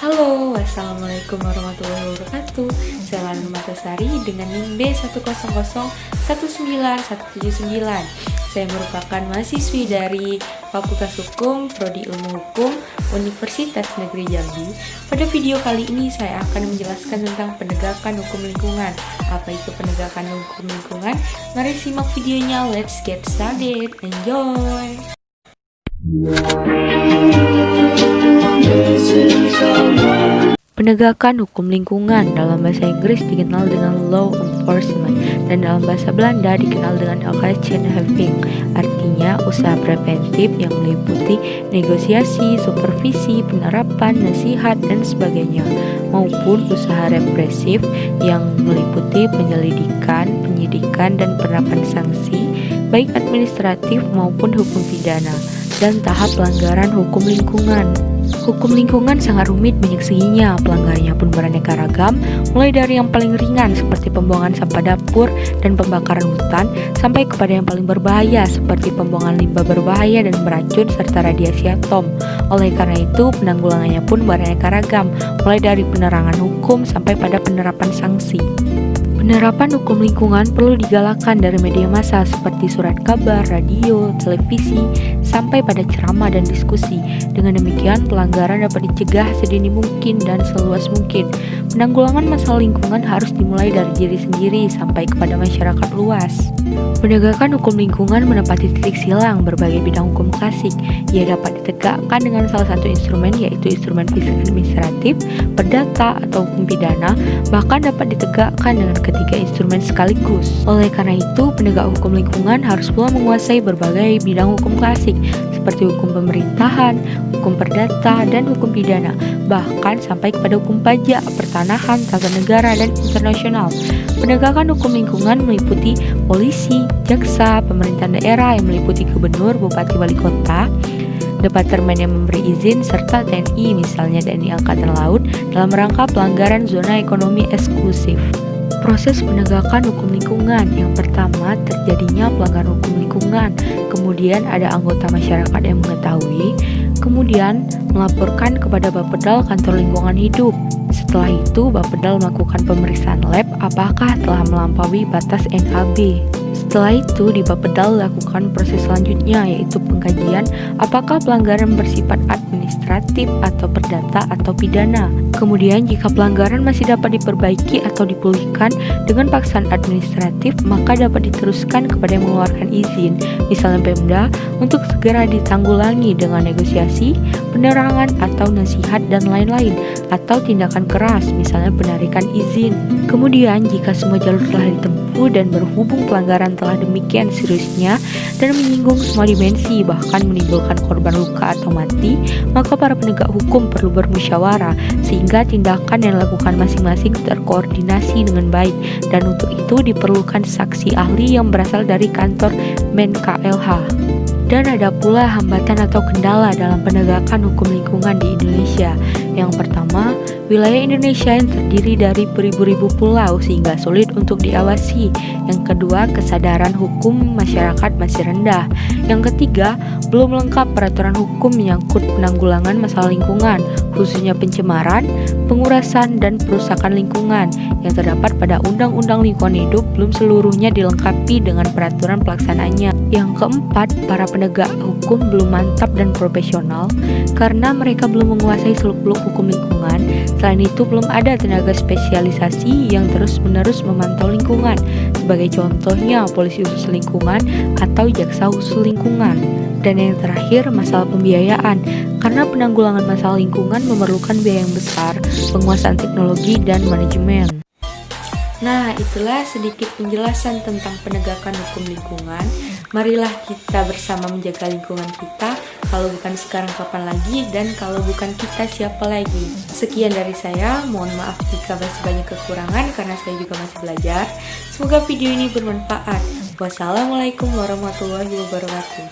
Halo, wassalamualaikum warahmatullahi wabarakatuh. Saya Lana Matasari dengan NIM B10019179. Saya merupakan mahasiswi dari Fakultas Hukum, Prodi Ilmu Hukum, Universitas Negeri Jambi. Pada video kali ini saya akan menjelaskan tentang penegakan hukum lingkungan. Apa itu penegakan hukum lingkungan? Mari simak videonya, let's get started, enjoy! Penegakan hukum lingkungan dalam bahasa Inggris dikenal dengan law enforcement dan dalam bahasa Belanda dikenal dengan rechtshandhaving. Artinya usaha preventif yang meliputi negosiasi, supervisi, penerapan, nasihat, dan sebagainya, maupun usaha represif yang meliputi penyelidikan, penyidikan, dan penerapan sanksi baik administratif maupun hukum pidana dan tahap pelanggaran hukum lingkungan. Hukum lingkungan sangat rumit banyak seginya, pelanggarannya pun beraneka ragam, mulai dari yang paling ringan seperti pembuangan sampah dapur dan pembakaran hutan, sampai kepada yang paling berbahaya seperti pembuangan limbah berbahaya dan beracun serta radiasi atom. Oleh karena itu, penanggulangannya pun beraneka ragam, mulai dari penerangan hukum sampai pada penerapan sanksi. Penerapan hukum lingkungan perlu digalakkan dari media massa seperti surat kabar, radio, televisi, sampai pada ceramah dan diskusi. Dengan demikian, pelanggaran dapat dicegah sedini mungkin dan seluas mungkin. Penanggulangan masalah lingkungan harus dimulai dari diri sendiri sampai kepada masyarakat luas. Penegakan hukum lingkungan menempati titik silang berbagai bidang hukum klasik. Ia dapat ditegakkan dengan salah satu instrumen, yaitu instrumen fisik administratif, perdata, atau hukum pidana, bahkan dapat ditegakkan dengan ketiga instrumen sekaligus. Oleh karena itu, penegak hukum lingkungan harus pula menguasai berbagai bidang hukum klasik seperti hukum pemerintahan, hukum perdata, dan hukum pidana, bahkan sampai kepada hukum pajak, pertanahan, tata negara, dan internasional. Penegakan hukum lingkungan meliputi polisi, jaksa, pemerintahan daerah yang meliputi gubernur, bupati, wali kota, departemen yang memberi izin, serta TNI, misalnya TNI Angkatan Laut, dalam rangka pelanggaran zona ekonomi eksklusif. Proses penegakan hukum lingkungan. Yang pertama, terjadinya pelanggaran hukum lingkungan. Kemudian ada anggota masyarakat yang mengetahui, kemudian melaporkan kepada Bapedal Kantor Lingkungan Hidup. Setelah itu, Bapedal melakukan pemeriksaan lab apakah telah melampaui batas NAB. Setelah itu, di Bapedal lakukan proses selanjutnya, yaitu pengkajian apakah pelanggaran bersifat administratif atau perdata atau pidana. Kemudian, jika pelanggaran masih dapat diperbaiki atau dipulihkan dengan paksaan administratif, maka dapat diteruskan kepada yang mengeluarkan izin, misalnya Pemda, untuk segera ditanggulangi dengan negosiasi, penerangan atau nasihat dan lain-lain, atau tindakan keras, misalnya penarikan izin. Kemudian, jika semua jalur telah ditempuh dan berhubung pelanggaran telah demikian seriusnya dan menyinggung semua dimensi, bahkan menimbulkan korban luka atau mati, maka para penegak hukum perlu bermusyawarah sehingga tindakan yang dilakukan masing-masing terkoordinasi dengan baik, dan untuk itu diperlukan saksi ahli yang berasal dari kantor Menklh. Dan ada pula hambatan atau kendala dalam penegakan hukum lingkungan di Indonesia. Yang pertama, wilayah Indonesia yang terdiri dari beribu-ribu pulau sehingga sulit untuk diawasi. Yang kedua, kesadaran hukum masyarakat masih rendah. Yang ketiga, belum lengkap peraturan hukum menyangkut penanggulangan masalah lingkungan, khususnya pencemaran, pengurasan, dan perusakan lingkungan yang terdapat pada Undang-Undang Lingkungan Hidup belum seluruhnya dilengkapi dengan peraturan pelaksanaannya. Yang keempat, para penegak hukum belum mantap dan profesional karena mereka belum menguasai seluk-beluk hukum lingkungan. Selain itu, belum ada tenaga spesialisasi yang terus-menerus memantau lingkungan, sebagai contohnya polisi khusus lingkungan atau jaksa khusus lingkungan. Dan yang terakhir, masalah pembiayaan, karena penanggulangan masalah lingkungan memerlukan biaya yang besar, penguasaan teknologi, dan manajemen. Nah, itulah sedikit penjelasan tentang penegakan hukum lingkungan. Marilah kita bersama menjaga lingkungan kita. Kalau bukan sekarang, kapan lagi? Dan kalau bukan kita, siapa lagi? Sekian dari saya. Mohon maaf jika masih banyak kekurangan karena saya juga masih belajar. Semoga video ini bermanfaat. Wassalamualaikum warahmatullahi wabarakatuh.